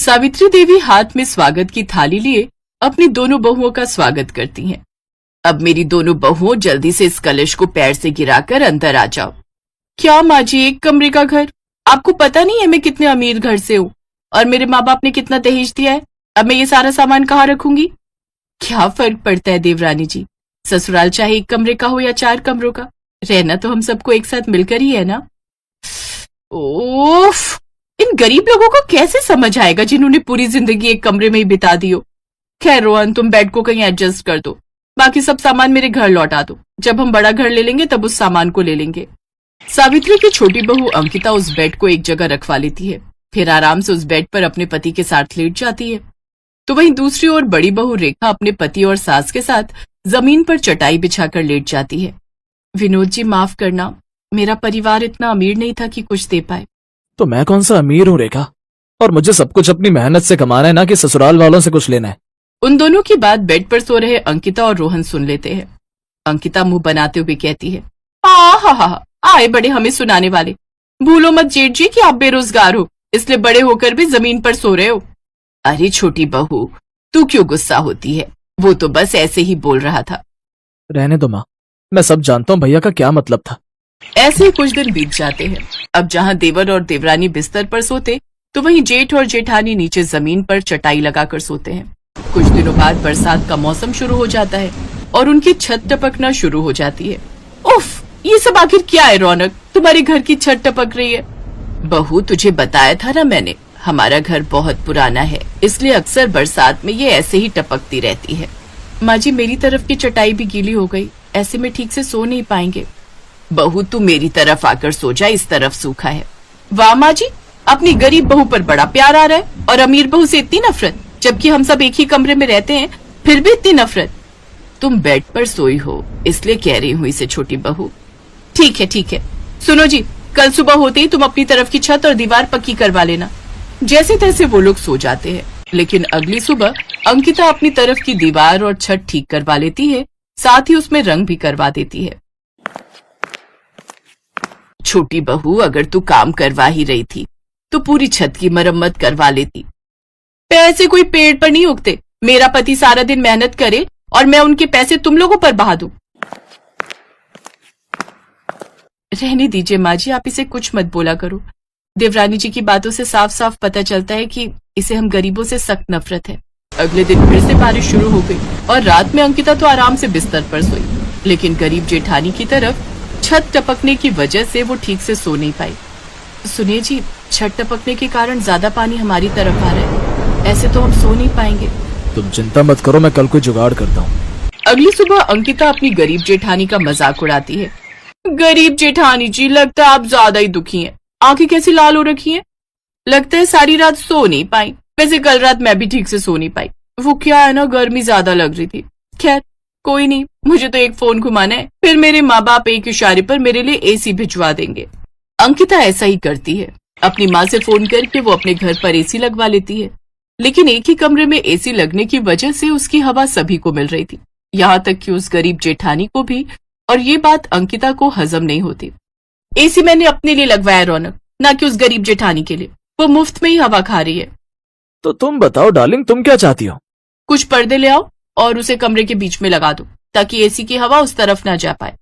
सावित्री देवी हाथ में स्वागत की थाली लिए अपनी दोनों बहुओं का स्वागत करती हैं। अब मेरी दोनों बहुओं जल्दी से इस कलश को पैर से गिराकर अंदर आ जाओ। क्या माँ जी, एक कमरे का घर? आपको पता नहीं है मैं कितने अमीर घर से हूँ और मेरे माँ बाप ने कितना दहेज दिया है। अब मैं ये सारा सामान कहाँ रखूंगी? क्या फर्क पड़ता है देवरानी जी, ससुराल चाहे एक कमरे का हो या 4 कमरों का, रहना तो हम सबको एक साथ मिलकर ही है ना। ओफ, इन गरीब लोगों को कैसे समझ आएगा जिन्होंने पूरी जिंदगी एक कमरे में ही बिता दी हो। खैर रोहन, तुम बेड को कहीं एडजस्ट कर दो, बाकी सब सामान मेरे घर लौटा दो। जब हम बड़ा घर ले लेंगे तब उस सामान को ले लेंगे। सावित्री की छोटी बहू अंकिता उस बेड को एक जगह रखवा लेती है, फिर आराम से उस बेड पर अपने पति के साथ लेट जाती है। तो वहीं दूसरी ओर बड़ी बहू रेखा अपने पति और सास के साथ जमीन पर चटाई बिछाकर लेट जाती है। विनोद जी, माफ करना, मेरा परिवार इतना अमीर नहीं था कि कुछ दे पाए। तो मैं कौन सा अमीर हूँ रेखा, और मुझे सब कुछ अपनी मेहनत से कमाना है, ना कि ससुराल वालों से कुछ लेना है। उन दोनों की बात बेड पर सो रहे अंकिता और रोहन सुन लेते हैं। अंकिता मुंह बनाते हुए कहती है, हा, आए बड़े हमें सुनाने वाले। भूलो मत जेठ जी कि आप बेरोजगार हो, इसलिए बड़े होकर भी जमीन पर सो रहे हो। अरे छोटी बहू, तू क्यों गुस्सा होती है, वो तो बस ऐसे ही बोल रहा था। रहने दो माँ, मैं सब जानता हूँ भैया का क्या मतलब था। ऐसे ही कुछ दिन बीत जाते हैं। अब जहाँ देवर और देवरानी बिस्तर पर सोते, तो वहीं जेठ और जेठानी नीचे जमीन पर चटाई लगाकर सोते हैं। कुछ दिनों बाद बरसात का मौसम शुरू हो जाता है और उनकी छत टपकना शुरू हो जाती है। उफ, ये सब आखिर क्या है रौनक, तुम्हारे घर की छत टपक रही है। बहू, तुझे बताया था ना मैंने, हमारा घर बहुत पुराना है, इसलिए अक्सर बरसात में ये ऐसे ही टपकती रहती है। माँ जी, मेरी तरफ की चटाई भी गीली हो गई, ऐसे में ठीक से सो नहीं पाएंगे। बहू, तू मेरी तरफ आकर सो जा, इस तरफ सूखा है। वाह माँ जी, अपनी गरीब बहू पर बड़ा प्यार आ रहा है और अमीर बहू से इतनी नफरत, जबकि हम सब एक ही कमरे में रहते हैं, फिर भी इतनी नफरत। तुम बेड पर सोई हो इसलिए कह रही हूँ इसे छोटी बहू। ठीक है, सुनो जी, कल सुबह होते ही तुम अपनी तरफ की छत और दीवार पक्की करवा लेना। जैसे तैसे वो लोग सो जाते हैं, लेकिन अगली सुबह अंकिता अपनी तरफ की दीवार और छत ठीक करवा लेती है, साथ ही उसमें रंग भी करवा देती है। छोटी बहू, अगर तू काम करवा ही रही थी तो पूरी छत की मरम्मत करवा लेती। पैसे कोई पेड़ पर नहीं उगते, मेरा पति सारा दिन मेहनत करे और मैं उनके पैसे तुम लोगों पर बहा दूं। रहने दीजिए माँ जी, आप इसे कुछ मत बोला करो। देवरानी जी की बातों से साफ साफ पता चलता है कि इसे हम गरीबों से सख्त नफरत है। अगले दिन फिर से बारिश शुरू हो गई और रात में अंकिता तो आराम से बिस्तर पर सोई, लेकिन गरीब जेठानी की तरफ छत टपकने की वजह से वो ठीक से सो नहीं पाई। सुनिए जी, छत टपकने के कारण ज्यादा पानी हमारी तरफ आ रहा है, ऐसे तो हम सो नहीं पाएंगे। तुम चिंता मत करो, मैं कल कोई जुगाड़ करता हूँ। अगली सुबह अंकिता अपनी गरीब जेठानी का मजाक उड़ाती है। गरीब जेठानी जी, लगता है आप ज्यादा ही दुखी हैं। आंखें कैसी लाल हो रखी हैं? लगता है सारी रात सो नहीं पाई। वैसे कल रात मैं भी ठीक से सो नहीं पाई, वो क्या है ना, गर्मी ज्यादा लग रही थी। खैर कोई नहीं, मुझे तो एक फोन घुमाना है, फिर मेरे माँ बाप एक इशारे पर मेरे लिए एसी भिजवा देंगे। अंकिता ऐसा ही करती है, अपनी माँ से फोन करके वो अपने घर पर एसी लगवा लेती है, लेकिन एक ही कमरे में एसी लगने की वजह से उसकी हवा सभी को मिल रही थी, यहाँ तक कि उस गरीब जेठानी को भी, और ये बात अंकिता को हजम नहीं होती। एसी मैंने अपने लिए लगवाया रौनक, ना कि उस गरीब जेठानी के लिए, वो मुफ्त में ही हवा खा रही है। तो तुम बताओ डार्लिंग, तुम क्या चाहती हो? कुछ पर्दे ले आओ और उसे कमरे के बीच में लगा दो, ताकि एसी की हवा उस तरफ ना जा पाए।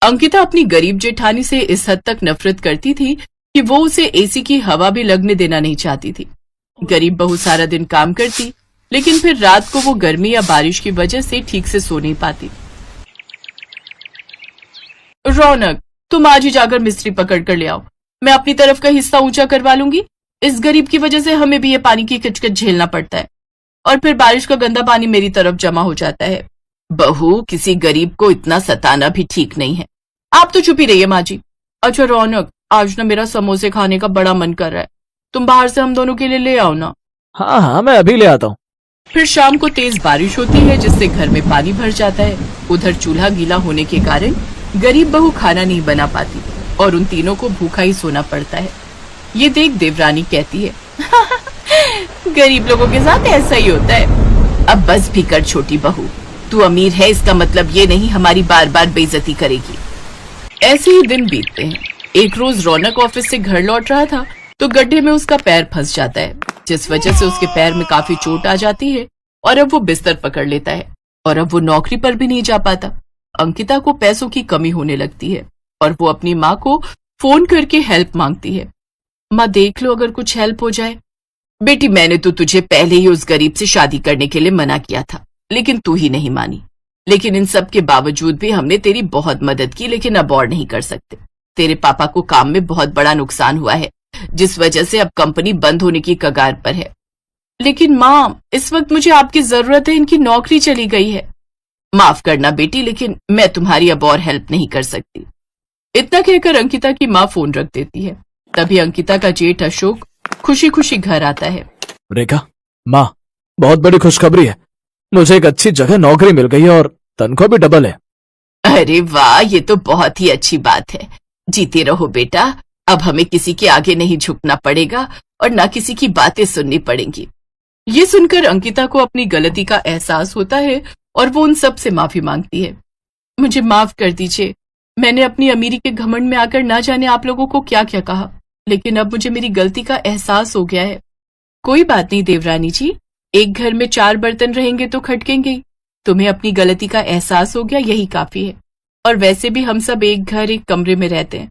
अंकिता अपनी गरीब जेठानी से इस हद तक नफरत करती थी कि वो उसे एसी की हवा भी लगने देना नहीं चाहती थी। गरीब बहू सारा दिन काम करती, लेकिन फिर रात को वो गर्मी या बारिश की वजह से ठीक से सो नहीं पाती। रौनक, तुम आज ही जाकर मिस्त्री पकड़ कर ले आओ, मैं अपनी तरफ का हिस्सा ऊंचा करवा लूंगी। इस गरीब की वजह से हमें भी ये पानी की किचकिच झेलना पड़ता है, और फिर बारिश का गंदा पानी मेरी तरफ जमा हो जाता है। बहू, किसी गरीब को इतना सताना भी ठीक नहीं है। आप तो चुप ही रहिए माँ जी। अच्छा रौनक, आज ना मेरा समोसे खाने का बड़ा मन कर रहा है, तुम बाहर से हम दोनों के लिए ले आओ ना। हाँ, मैं अभी ले आता हूँ। फिर शाम को तेज बारिश होती है, जिससे घर में पानी भर जाता है। उधर चूल्हा गीला होने के कारण गरीब बहू खाना नहीं बना पाती और उन तीनों को भूखा ही सोना पड़ता है। ये देख देवरानी कहती है, गरीब लोगों के साथ ऐसा ही होता है। अब बस भी कर छोटी बहू, तू अमीर है इसका मतलब ये नहीं हमारी बार बार बेइज्जती करेगी। ऐसे ही दिन बीतते हैं। एक रोज रौनक ऑफिस से घर लौट रहा था तो गड्ढे में उसका पैर फंस जाता है। जिस वजह से उसके पैर में काफी चोट आ जाती है और अब वो बिस्तर पकड़ लेता है और अब वो नौकरी पर भी नहीं जा पाता। अंकिता को पैसों की कमी होने लगती है और वो अपनी माँ को फोन करके हेल्प मांगती है। माँ देख लो अगर कुछ हेल्प हो जाए। बेटी मैंने तो तुझे पहले ही उस गरीब से शादी करने के लिए मना किया था, लेकिन तू ही नहीं मानी। लेकिन इन सब के बावजूद भी हमने तेरी बहुत मदद की, लेकिन अब और नहीं कर सकते। तेरे पापा को काम में बहुत बड़ा नुकसान हुआ है, जिस वजह से अब कंपनी बंद होने की कगार पर है। लेकिन माँ, इस वक्त मुझे आपकी जरूरत है, इनकी नौकरी चली गई है। माफ करना बेटी, लेकिन मैं तुम्हारी अब और हेल्प नहीं कर सकती। इतना कहकर अंकिता की माँ फोन रख देती है। तभी अंकिता का जेठ अशोक खुशी खुशी घर आता है। रेखा, माँ, बहुत बड़ी खुशखबरी है। मुझे एक अच्छी जगह नौकरी मिल गई है और तनख्वाह भी डबल है। अरे वाह, ये तो बहुत ही अच्छी बात है। जीते रहो बेटा, अब हमें किसी के आगे नहीं झुकना पड़ेगा और ना किसी की बातें सुननी पड़ेंगी। ये सुनकर अंकिता को अपनी गलती का एहसास होता है और वो उन सब से माफी मांगती है। मुझे माफ कर दीजिए, मैंने अपनी अमीरी के घमंड में आकर ना जाने आप लोगों को क्या क्या कहा, लेकिन अब मुझे मेरी गलती का एहसास हो गया है। कोई बात नहीं देवरानी जी, एक घर में 4 बर्तन रहेंगे तो खटकेंगे ही। तुम्हें अपनी गलती का एहसास हो गया, यही काफी है। और वैसे भी हम सब एक घर एक कमरे में रहते हैं,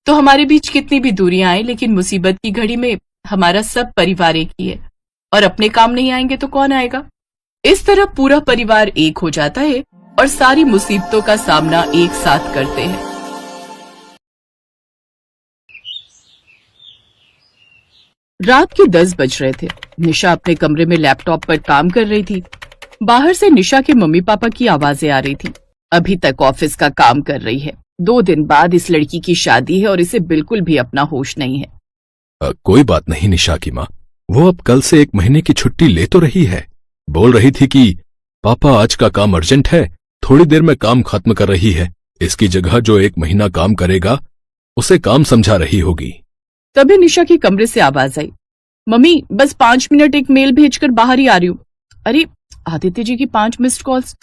तो हमारे बीच कितनी भी दूरियां आए, लेकिन मुसीबत की घड़ी में हमारा सब परिवार एक ही है। और अपने काम नहीं आएंगे तो कौन आएगा। इस तरह पूरा परिवार एक हो जाता है और सारी मुसीबतों का सामना एक साथ करते हैं। रात के 10 बज रहे थे। निशा अपने कमरे में लैपटॉप पर काम कर रही थी। बाहर से निशा के मम्मी पापा की आवाजें आ रही थी। अभी तक ऑफिस का काम कर रही है। 2 दिन बाद इस लड़की की शादी है और इसे बिल्कुल भी अपना होश नहीं है। कोई बात नहीं निशा की माँ, वो अब कल से 1 महीने की छुट्टी ले तो रही है। बोल रही थी कि पापा आज का काम अर्जेंट है, थोड़ी देर में काम खत्म कर रही है। इसकी जगह जो 1 महीना काम करेगा उसे काम समझा रही होगी। तभी निशा के कमरे से आवाज आई, मम्मी बस 5 मिनट एक मेल भेजकर बाहर ही आ रही हूँ। अरे आदित्य जी की 5 मिस्ड कॉल्स।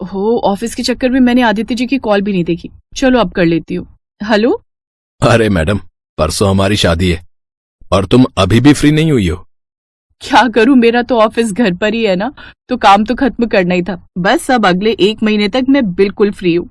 हो, ऑफिस के चक्कर में मैंने आदित्य जी की कॉल भी नहीं देखी। चलो अब कर लेती हूँ। हेलो। अरे मैडम, परसों हमारी शादी है और तुम अभी भी फ्री नहीं हुई हो। क्या करूं, मेरा तो ऑफिस घर पर ही है ना, तो काम तो खत्म करना ही था। बस अब अगले 1 महीने तक मैं बिल्कुल फ्री हूँ।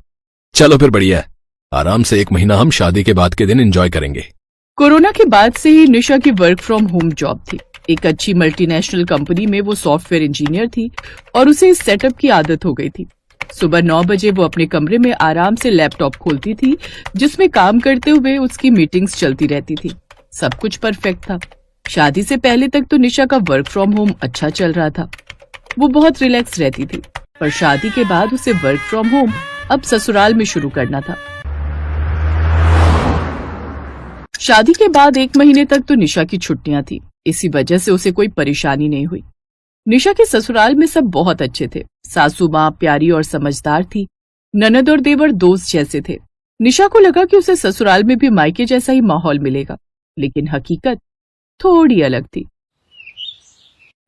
चलो फिर बढ़िया है, आराम से 1 महीना हम शादी के बाद के दिन एंजॉय करेंगे। कोरोना के बाद से ही निशा की वर्क फ्रॉम होम जॉब थी। एक अच्छी मल्टीनेशनल कंपनी में वो सॉफ्टवेयर इंजीनियर थी और उसे इस सेटअप की आदत हो गई थी। सुबह 9 बजे वो अपने कमरे में आराम से लैपटॉप खोलती थी, जिसमें काम करते हुए उसकी मीटिंग्स चलती रहती थी। सब कुछ परफेक्ट था। शादी से पहले तक तो निशा का वर्क फ्रॉम होम अच्छा चल रहा था। वो बहुत रिलैक्स रहती थी, पर शादी के बाद उसे वर्क फ्रॉम होम अब ससुराल में शुरू करना था। शादी के बाद 1 महीने तक तो निशा की छुट्टियां थी, इसी वजह से उसे कोई परेशानी नहीं हुई। निशा के ससुराल में सब बहुत अच्छे थे। सासू माँ प्यारी और समझदार थी। ननद और देवर दोस्त जैसे थे। निशा को लगा कि उसे ससुराल में भी मायके जैसा ही माहौल मिलेगा, लेकिन हकीकत थोड़ी अलग थी।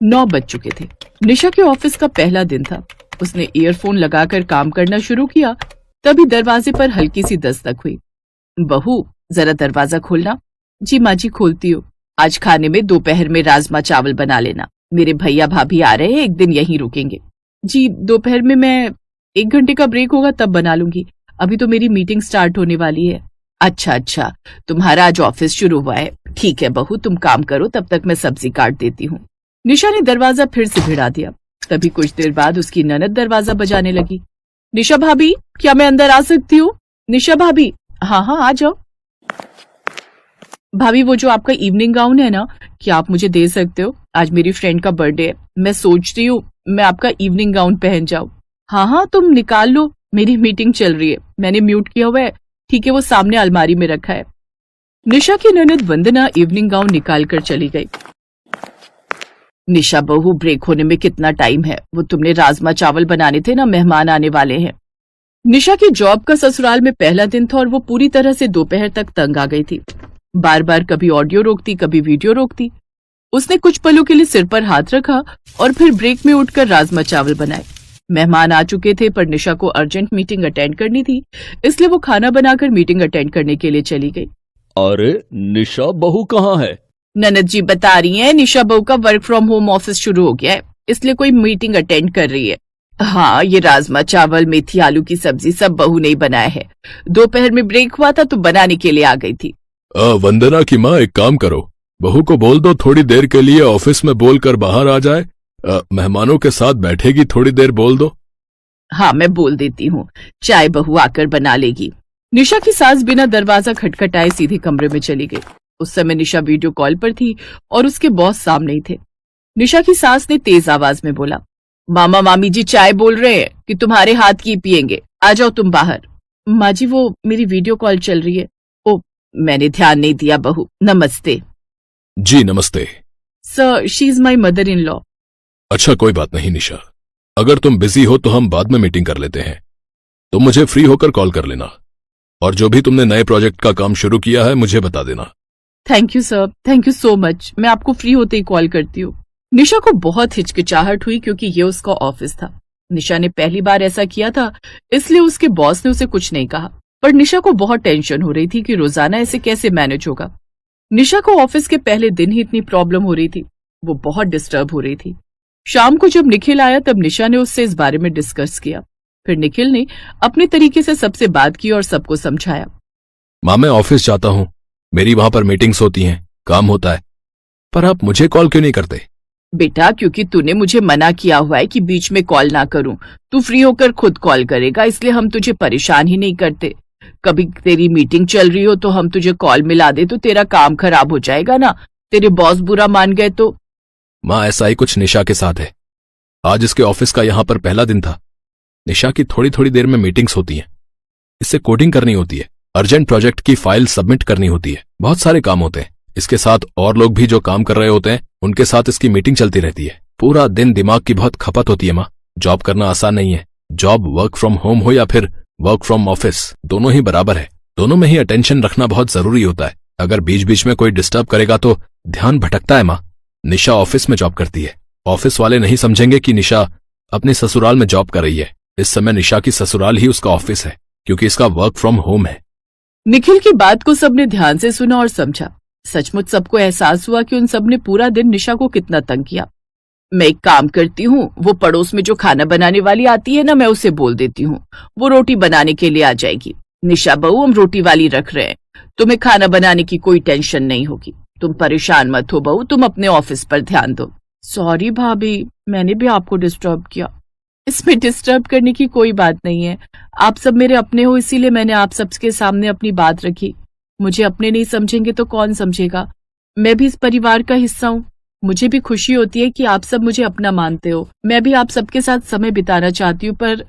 9 बज चुके थे। निशा के ऑफिस का पहला दिन था। उसने ईयरफोन लगाकर काम करना शुरू किया, तभी दरवाजे पर हल्की सी दस्तक हुई। बहू, जरा दरवाजा खोलना। जी माँ जी, खोलती हूँ। आज खाने में दोपहर में राजमा चावल बना लेना। मेरे भैया भाभी आ रहे हैं, एक दिन यहीं रुकेंगे। जी, दोपहर में मैं 1 घंटे का ब्रेक होगा तब बना लूंगी। अभी तो मेरी मीटिंग स्टार्ट होने वाली है। अच्छा, तुम्हारा आज ऑफिस शुरू हुआ है। ठीक है बहू, तुम काम करो, तब तक मैं सब्जी काट देती हूँ। निशा ने दरवाजा फिर से भिड़ा दिया। तभी कुछ देर बाद उसकी ननद दरवाजा बजाने लगी। निशा भाभी, क्या मैं अंदर आ सकती हूँ? निशा भाभी। हाँ, आ जाओ। भाभी, वो जो आपका इवनिंग गाउन है ना, क्या आप मुझे दे सकते हो? आज मेरी फ्रेंड का बर्थडे है, मैं सोच रही हूँ मैं आपका इवनिंग गाउन पहन जाऊँ। हाँ, तुम निकाल लो, मेरी मीटिंग चल रही है। मैंने म्यूट किया हुआ है। ठीक है, वो सामने अलमारी में रखा है। निशा की ननद वंदना इवनिंग गाउन निकाल कर चली गई। निशा बहू, ब्रेक होने में कितना टाइम है? वो तुमने राजमा चावल बनाने थे ना, मेहमान आने वाले हैं। निशा की जॉब का ससुराल में पहला दिन था और वो पूरी तरह से दोपहर तक तंग आ गई थी। बार बार कभी ऑडियो रोकती, कभी वीडियो रोकती। उसने कुछ पलों के लिए सिर पर हाथ रखा और फिर ब्रेक में उठकर राजमा चावल बनाए। मेहमान आ चुके थे, पर निशा को अर्जेंट मीटिंग अटेंड करनी थी, इसलिए वो खाना बनाकर मीटिंग अटेंड करने के लिए चली गई। अरे निशा बहू कहाँ है? ननद जी बता रही हैं निशा बहू का वर्क फ्रॉम होम ऑफिस शुरू हो गया है, इसलिए कोई मीटिंग अटेंड कर रही है। हाँ, ये राजमा चावल मेथी आलू की सब्जी सब बहू ने ही बनाया है। दोपहर में ब्रेक हुआ था तो बनाने के लिए आ गई थी। वंदना की माँ, एक काम करो, बहू को बोल दो थोड़ी देर के लिए ऑफिस में बोलकर बाहर आ जाए। मेहमानों के साथ बैठेगी, थोड़ी देर बोल दो। हाँ, मैं बोल देती हूँ, चाय बहू आकर बना लेगी। निशा की सास बिना दरवाजा खटखटाए सीधे कमरे में चली गई। उस समय निशा वीडियो कॉल पर थी और उसके बॉस सामने ही थे। निशा की सास ने तेज आवाज में बोला, मामा मामी जी चाय बोल रहे हैं कि तुम्हारे हाथ की पियेंगे, आ जाओ तुम बाहर। माँ जी, वो मेरी वीडियो कॉल चल रही है। ओ, मैंने ध्यान नहीं दिया बहू, नमस्ते। जी नमस्ते। Sir, she is my mother in law. अच्छा, कोई बात नहीं निशा, अगर तुम बिजी हो तो हम बाद में मीटिंग कर लेते हैं। तुम मुझे फ्री होकर कॉल कर लेना, और जो भी तुमने नए प्रोजेक्ट का काम शुरू किया है मुझे बता देना। Thank you sir, thank you so much. मैं आपको फ्री होते ही कॉल करती हूँ। निशा को बहुत हिचकिचाहट हुई क्योंकि ये उसका ऑफिस था। निशा ने पहली बार ऐसा किया था, इसलिए उसके बॉस ने उसे कुछ नहीं कहा। पर निशा को बहुत टेंशन हो रही थी कि रोजाना ऐसे कैसे मैनेज होगा। निशा को ऑफिस के पहले दिन ही इतनी प्रॉब्लम हो रही थी, वो बहुत डिस्टर्ब हो रही थी। शाम को जब निखिल आया तब निशा ने उससे इस बारे में डिस्कस किया। फिर निखिल ने अपने तरीके से सबसे बात की और सबको समझाया। माँ, मैं ऑफिस जाता हूँ, मेरी वहां पर मीटिंग्स होती हैं, काम होता है, पर आप मुझे कॉल क्यों नहीं करते? बेटा, क्योंकि तूने मुझे मना किया हुआ है कि बीच में कॉल ना करूं। तू फ्री होकर खुद कॉल करेगा, इसलिए हम तुझे परेशान ही नहीं करते। कभी तेरी मीटिंग चल रही हो तो हम तुझे कॉल मिला दे तो तेरा काम खराब हो जाएगा ना, तेरे बॉस बुरा मान गए तो। माँ, ऐसा ही कुछ निशा के साथ है। आज इसके ऑफिस का यहाँ पर पहला दिन था। निशा की थोड़ी थोड़ी देर में मीटिंग्स होती हैं, इससे कोडिंग करनी होती है, अर्जेंट प्रोजेक्ट की फाइल सबमिट करनी होती है, बहुत सारे काम होते हैं। इसके साथ और लोग भी जो काम कर रहे होते हैं, उनके साथ इसकी मीटिंग चलती रहती है। पूरा दिन दिमाग की बहुत खपत होती है माँ। जॉब करना आसान नहीं है। जॉब वर्क फ्रॉम होम हो या फिर वर्क फ्रॉम ऑफिस, दोनों ही बराबर है। दोनों में ही अटेंशन रखना बहुत जरूरी होता है। अगर बीच बीच में कोई डिस्टर्ब करेगा तो ध्यान भटकता है माँ। निशा ऑफिस में जॉब करती है। ऑफिस वाले नहीं समझेंगे कि निशा अपने ससुराल में जॉब कर रही है। इस समय निशा की ससुराल ही उसका ऑफिस है, क्योंकि इसका वर्क फ्रॉम होम है। निखिल की बात को सबने ध्यान से सुना और समझा। सचमुच सबको एहसास हुआ कि उन सबने पूरा दिन निशा को कितना तंग किया। मैं एक काम करती हूँ, वो पड़ोस में जो खाना बनाने वाली आती है ना, मैं उसे बोल देती हूँ, वो रोटी बनाने के लिए आ जाएगी। निशा बहू, हम रोटी वाली रख रहे हैं, तुम्हें खाना बनाने की कोई टेंशन नहीं होगी। तुम परेशान मत हो बहू, तुम अपने ऑफिस पर ध्यान दो। सॉरी भाभी, मैंने भी आपको डिस्टर्ब किया। इसमें डिस्टर्ब करने की कोई बात नहीं है। आप सब मेरे अपने हो, इसीलिए मैंने आप सबके सामने अपनी बात रखी। मुझे अपने नहीं समझेंगे तो कौन समझेगा। मैं भी इस परिवार का हिस्सा हूँ। मुझे भी खुशी होती है कि आप सब मुझे अपना मानते हो। मैं भी आप सबके साथ समय बिताना चाहती हूँ, पर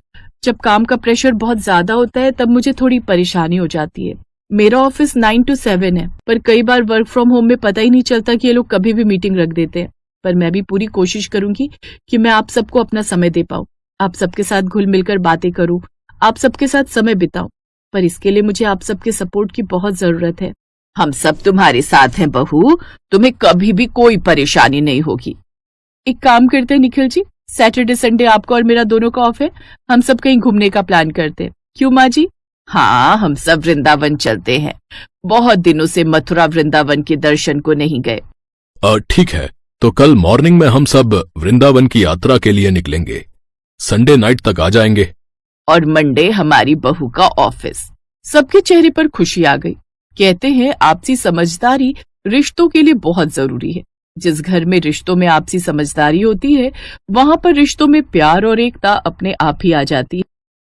जब काम का प्रेशर बहुत ज्यादा होता है तब मुझे थोड़ी परेशानी हो जाती है। मेरा ऑफिस 9 to 7 है, पर कई बार वर्क फ्रॉम होम में पता ही नहीं चलता कि ये लोग कभी भी मीटिंग रख देते हैं। पर मैं भी पूरी कोशिश करूंगी कि मैं आप सबको अपना समय दे पाऊँ, आप सबके साथ घुल मिलकर बातें करूं, आप सबके साथ समय बिताऊं। पर इसके लिए मुझे आप सबके सपोर्ट की बहुत जरूरत है। हम सब तुम्हारे साथ हैं बहू, तुम्हें कभी भी कोई परेशानी नहीं होगी। एक काम करते हैं निखिल जी, सैटरडे संडे आपका और मेरा दोनों का ऑफ है, हम सब कहीं घूमने का प्लान करते हैं। क्यों माँ जी? हाँ, हम सब वृंदावन चलते हैं। बहुत दिनों से मथुरा वृंदावन के दर्शन को नहीं गए। ठीक है, तो कल मॉर्निंग में हम सब वृंदावन की यात्रा के लिए निकलेंगे। संडे नाइट तक आ जाएंगे। और मंडे हमारी बहू का ऑफिस। सबके चेहरे पर खुशी आ गई। कहते हैं आपसी समझदारी रिश्तों के लिए बहुत जरूरी है। जिस घर में रिश्तों में आपसी समझदारी होती है, वहां पर रिश्तों में प्यार और एकता अपने आप ही आ जाती है।